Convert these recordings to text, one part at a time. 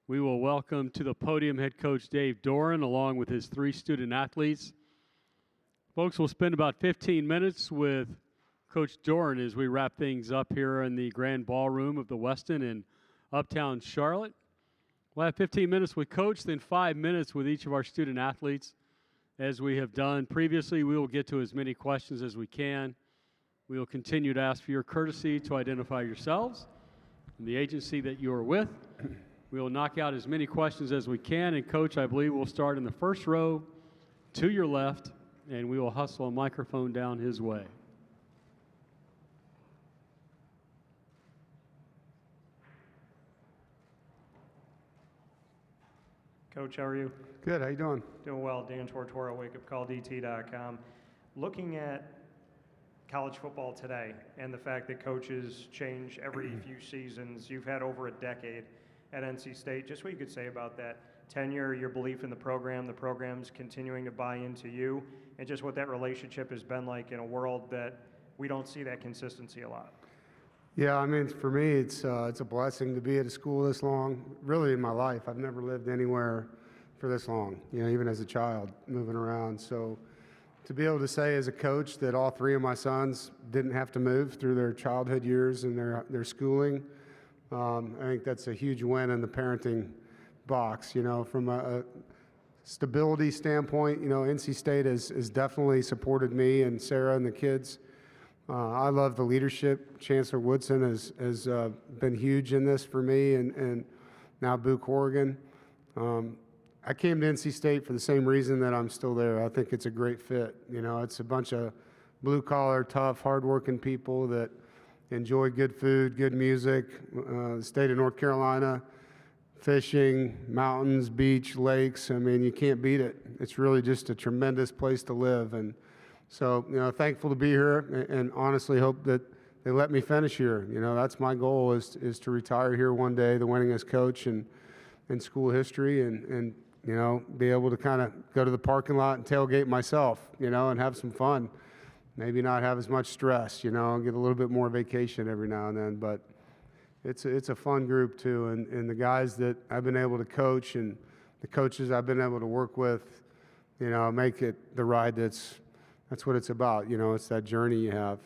we will welcome to the podium head coach Dave Doeren along with his 3 student athletes. Folks, we'll spend about 15 minutes with Coach Doeren as we wrap things up here in the grand ballroom of the Westin in Uptown Charlotte. We'll have 15 minutes with Coach, then 5 minutes with each of our student athletes. As we have done previously, we will get to as many questions as we can. We will continue to ask for your courtesy to identify yourselves and the agency that you are with. We will knock out as many questions as we can, and Coach, I believe we'll start in the first row to your left, and we will hustle a microphone down his way. Coach, how are you? Good, how you doing? Doing well. Dan Tortora, wakeupcalldt.com. Looking at college football today and the fact that coaches change every few seasons, you've had over a decade at NC State. Just what you could say about that tenure, your belief in the program's continuing to buy into you, and just what that relationship has been like in a world that we don't see that consistency a lot. Yeah, I mean, for me, it's a blessing to be at a school this long. Really, in my life, I've never lived anywhere for this long, you know, even as a child, moving around. So to be able to say as a coach that all 3 of my sons didn't have to move through their childhood years and their schooling, I think that's a huge win in the parenting box. You know, from a stability standpoint, you know, NC State has definitely supported me and Sarah and the kids. I love the leadership. Chancellor Woodson has been huge in this for me, and now Boo Corrigan. I came to NC State for the same reason that I'm still there. I think it's a great fit. You know, it's a bunch of blue-collar, tough, hard-working people that enjoy good food, good music. The state of North Carolina, fishing, mountains, beach, lakes. I mean, you can't beat it. It's really just a tremendous place to live. And so, you know, thankful to be here, and honestly hope that they let me finish here. You know, that's my goal is to retire here one day, the winningest coach in school history, and you know, be able to kind of go to the parking lot and tailgate myself, you know, and have some fun. Maybe not have as much stress, you know, and get a little bit more vacation every now and then. But it's a fun group too, and the guys that I've been able to coach and the coaches I've been able to work with, you know, make it the ride that's what it's about. You know, it's that journey you have.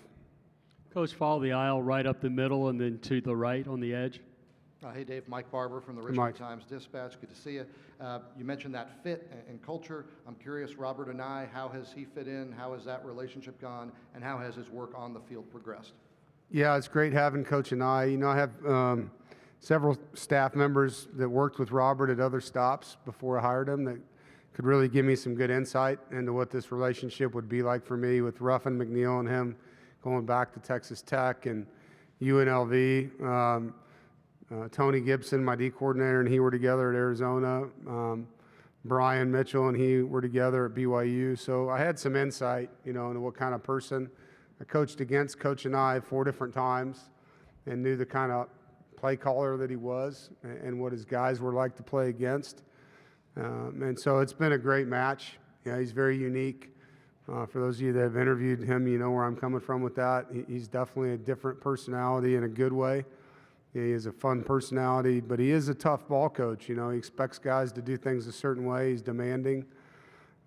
Coach, follow the aisle right up the middle and then to the right on the edge. Hey, Dave. Mike Barber from the Richmond Times-Dispatch. Good to see you. You mentioned that fit and culture. I'm curious, Robert and I, how has he fit in? How has that relationship gone? And how has his work on the field progressed? Yeah, it's great having Coach and I. You know, I have several staff members that worked with Robert at other stops before I hired him that could really give me some good insight into what this relationship would be like for me with Ruffin McNeil and him going back to Texas Tech and UNLV. Tony Gibson, my D coordinator, and he were together at Arizona. Brian Mitchell and he were together at BYU. So I had some insight, you know, into what kind of person I coached against Coach and I 4 different times, and knew the kind of play caller that he was and what his guys were like to play against. And so it's been a great match. Yeah, he's very unique. For those of you that have interviewed him, you know where I'm coming from with that. He's definitely a different personality in a good way. He is a fun personality, but he is a tough ball coach. You know, he expects guys to do things a certain way. He's demanding.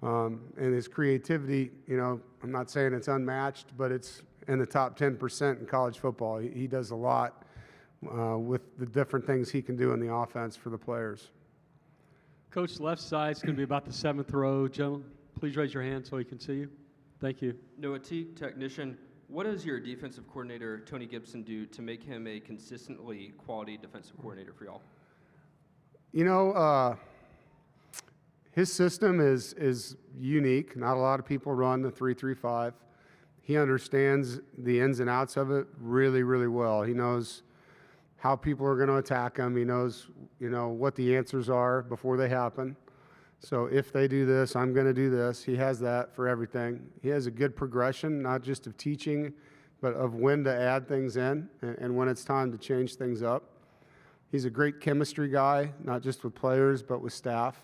And his creativity, you know, I'm not saying it's unmatched, but it's in the top 10% in college football. He does a lot with the different things he can do in the offense for the players. Coach, left side's going to be about the 7th row. Gentlemen, please raise your hand so he can see you. Thank you. Noah T, technician. What does your defensive coordinator, Tony Gibson, do to make him a consistently quality defensive coordinator for y'all? You know, his system is unique. Not a lot of people run the 3-3-5. He understands the ins and outs of it really, really well. He knows how people are going to attack him. He knows, you know, what the answers are before they happen. So if they do this, I'm going to do this. He has that for everything. He has a good progression, not just of teaching, but of when to add things in and when it's time to change things up. He's a great chemistry guy, not just with players, but with staff.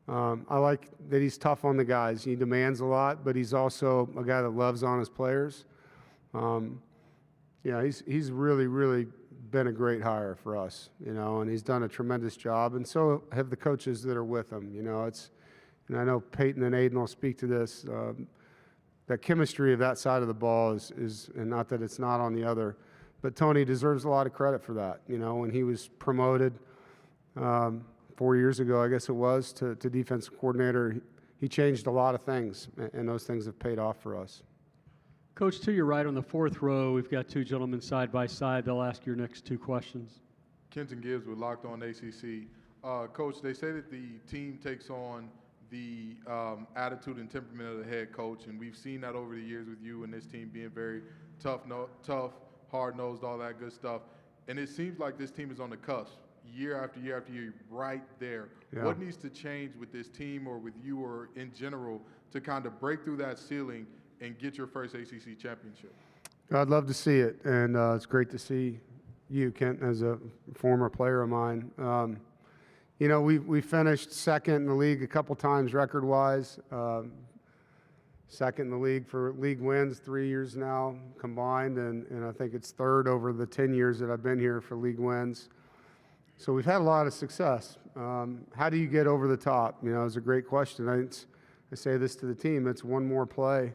I like that he's tough on the guys. He demands a lot, but he's also a guy that loves on his players. Yeah, he's really, really been a great hire for us, and he's done a tremendous job, and so have the coaches that are with him. And I know Peyton and Aiden will speak to this. That chemistry of that side of the ball is, and not that it's not on the other, but Tony deserves a lot of credit for that. When he was promoted 4 years ago, I guess it was, to defensive coordinator, he changed a lot of things, and those things have paid off for us. Coach, to your right on the fourth row, we've got two gentlemen side by side. They'll ask your next two questions. Kenton Gibbs with Locked On ACC. Coach, they say that the team takes on the attitude and temperament of the head coach, and we've seen that over the years with you and this team being very tough, hard-nosed, all that good stuff. And it seems like this team is on the cusp, year after year after year, right there. Yeah. What needs to change with this team or with you or in general to kind of break through that ceiling and get your first ACC championship? I'd love to see it, and it's great to see you, Kent, as a former player of mine. We finished second in the league a couple times record-wise. Second in the league for league wins 3 years now combined, and I think it's third over the 10 years that I've been here for league wins. So we've had a lot of success. How do you get over the top? It's a great question. I say this to the team, it's one more play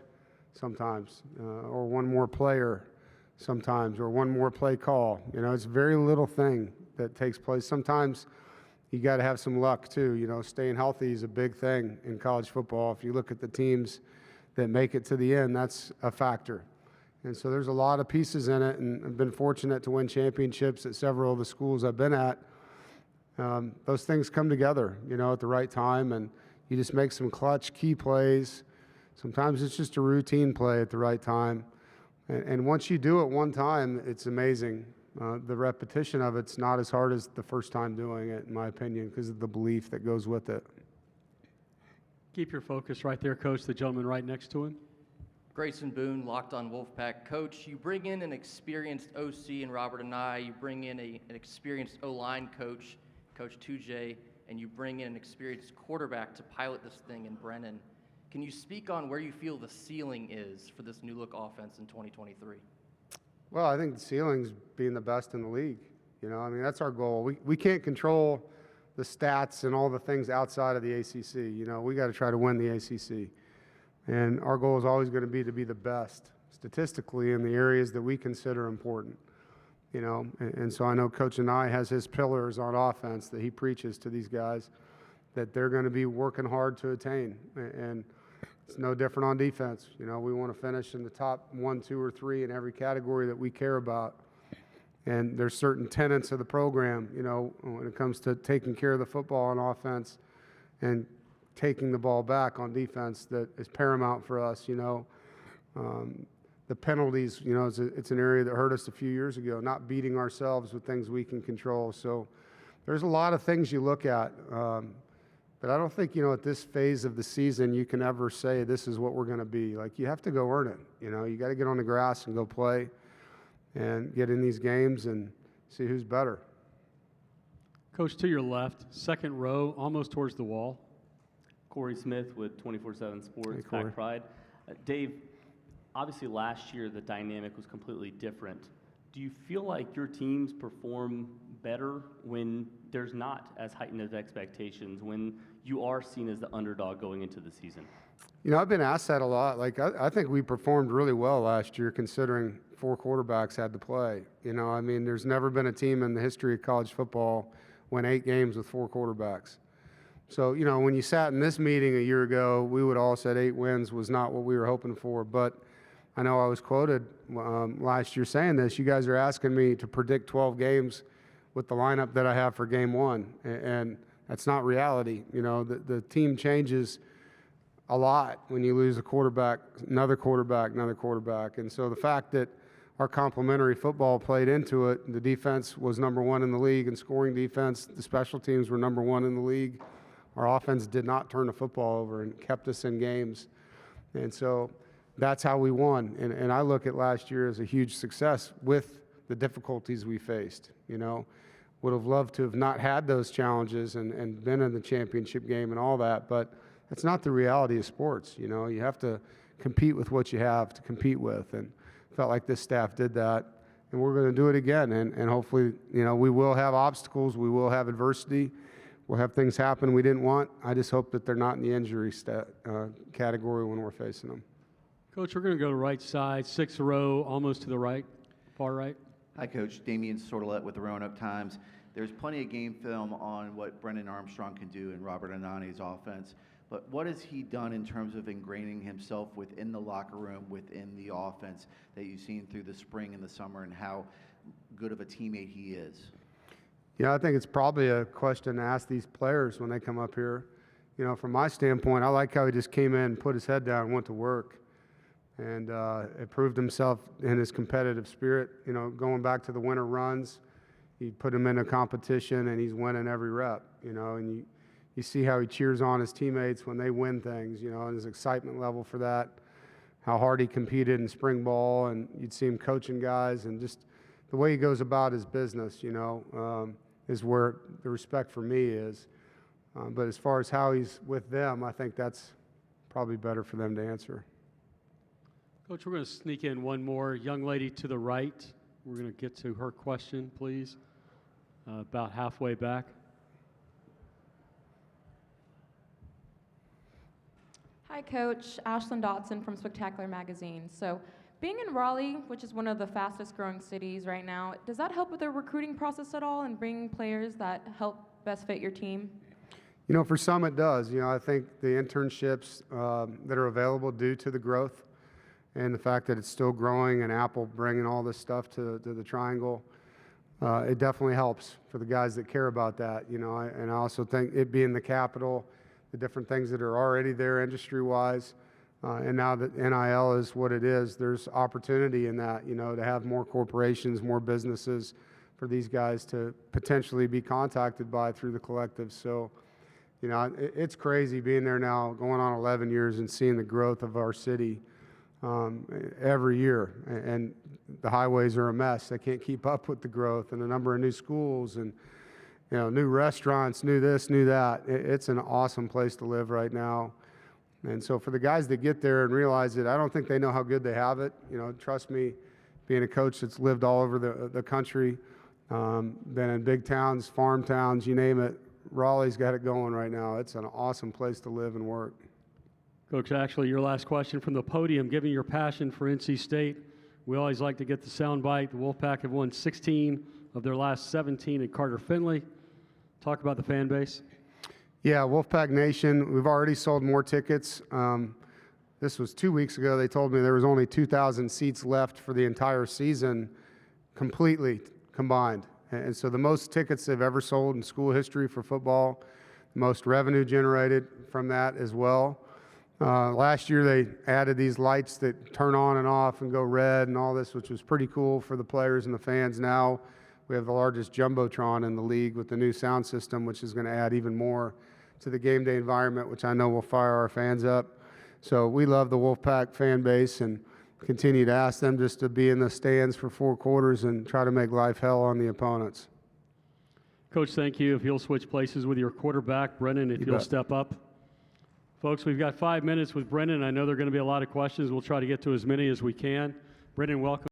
sometimes, or one more player sometimes, or one more play call. It's a very little thing that takes place. Sometimes you got to have some luck too. Staying healthy is a big thing in college football. If you look at the teams that make it to the end, that's a factor. And so there's a lot of pieces in it, and I've been fortunate to win championships at several of the schools I've been at. Those things come together, at the right time, and you just make some clutch key plays. Sometimes it's just a routine play at the right time. And once you do it one time, it's amazing. The repetition of it's not as hard as the first time doing it, in my opinion, because of the belief that goes with it. Keep your focus right there, Coach, the gentleman right next to him. Grayson Boone, Locked On Wolfpack. Coach, you bring in an experienced OC in Robert and I. You bring in an experienced O-line coach, Coach Tujay, and you bring in an experienced quarterback to pilot this thing in Brennan. Can you speak on where you feel the ceiling is for this new look offense in 2023? Well, I think the ceiling's being the best in the league. That's our goal. We can't control the stats and all the things outside of the ACC. We got to try to win the ACC. And our goal is always going to be the best statistically in the areas that we consider important. And so I know Coach Anai has his pillars on offense that he preaches to these guys that they're going to be working hard to attain. And it's no different on defense. We want to finish in the top 1, 2, or 3 in every category that we care about. And there's certain tenets of the program, when it comes to taking care of the football on offense and taking the ball back on defense that is paramount for us. The penalties, it's an area that hurt us a few years ago, not beating ourselves with things we can control. So there's a lot of things you look at. But I don't think, at this phase of the season, you can ever say this is what we're going to be. Like, you have to go earn it. You got to get on the grass and go play and get in these games and see who's better. Coach, to your left, second row, almost towards the wall. Corey Smith with 24/7 Sports, Hey, Corey. Pack Pride. Dave, obviously last year the dynamic was completely different. Do you feel like your teams perform better when there's not as heightened of expectations, when you are seen as the underdog going into the season? I've been asked that a lot. I think we performed really well last year considering 4 quarterbacks had to play. There's never been a team in the history of college football win 8 games with 4 quarterbacks. So, when you sat in this meeting a year ago, we would all said 8 wins was not what we were hoping for. But I know I was quoted last year saying this. You guys are asking me to predict 12 games with the lineup that I have for game 1. And that's not reality. The team changes a lot when you lose a quarterback, another quarterback. And so the fact that our complementary football played into it, the defense was number 1 in the league in scoring defense. The special teams were number 1 in the league. Our offense did not turn the football over and kept us in games. And so that's how we won. And I look at last year as a huge success with the difficulties we faced. Would have loved to have not had those challenges and been in the championship game and all that, but that's not the reality of sports. You have to compete with what you have to compete with. And felt like this staff did that. and we're going to do it again. And hopefully, you know, we will have obstacles, we will have adversity, we'll have things happen we didn't want. I just hope that they're not in the injury category when we're facing them. Coach, we're going to go to right side, sixth row, almost to the right, far right. Hi, Coach. Damian Sordelet with the Roanoke Times. There's plenty of game film on what Brennan Armstrong can do in Robert Anani's offense, but what has he done in terms of ingraining himself within the locker room, within the offense that you've seen through the spring and the summer, and how good of a teammate he is? Yeah, I think it's probably a question to ask these players when they come up here. You know, from my standpoint, I like how he just came in, put his head down, and went to work. And it proved himself in his competitive spirit. You know, going back to the winter runs, he put him in a competition, and he's winning every rep. You know, and you see how he cheers on his teammates when they win things. You know, and his excitement level for that, how hard he competed in spring ball, and you'd see him coaching guys, and just the way he goes about his business. You know, is where the respect for me is. But as far as how he's with them, I think that's probably better for them to answer. Coach, we're going to sneak in one more. Young lady to the right. We're going to get to her question, please. About halfway back. Hi, Coach. Ashlyn Dotson from Spectacular Magazine. So, being in Raleigh, which is one of the fastest growing cities right now, does that help with the recruiting process at all and bringing players that help best fit your team? You know, for some it does. You know, I think the internships that are available due to the growth and the fact that it's still growing and Apple bringing all this stuff to the Triangle, it definitely helps for the guys that care about that. You know, and I also think it being the capital, the different things that are already there industry-wise, and now that NIL is what it is, there's opportunity in that, you know, to have more corporations, more businesses for these guys to potentially be contacted by through the collective. So, you know, it's crazy being there now, going on 11 years and seeing the growth of our city every year. And the highways are a mess. They can't keep up with the growth and the number of new schools and, you know, new restaurants, new this, new that. It's an awesome place to live right now. And so for the guys that get there and realize it, I don't think they know how good they have it. You know, trust me, being a coach that's lived all over the country, been in big towns, farm towns, you name it, Raleigh's got it going right now. It's an awesome place to live and work. Coach, actually, your last question from the podium, given your passion for NC State, we always like to get the soundbite. The Wolfpack have won 16 of their last 17 at Carter Finley. Talk about the fan base. Yeah, Wolfpack Nation, we've already sold more tickets. This was 2 weeks ago. They told me there was only 2,000 seats left for the entire season, completely combined. And so the most tickets they've ever sold in school history for football, the most revenue generated from that as well. Last year they added these lights that turn on and off and go red and all this, which was pretty cool for the players and the fans. Now we have the largest jumbotron in the league with the new sound system, which is going to add even more to the game day environment, which I know will fire our fans up. So we love the Wolfpack fan base and continue to ask them just to be in the stands for 4 quarters and try to make life hell on the opponents. Coach, thank you. If you'll switch places with your quarterback, Brennan, if you'll step up. Folks, we've got 5 minutes with Brennan. I know there are going to be a lot of questions. We'll try to get to as many as we can. Brennan, welcome.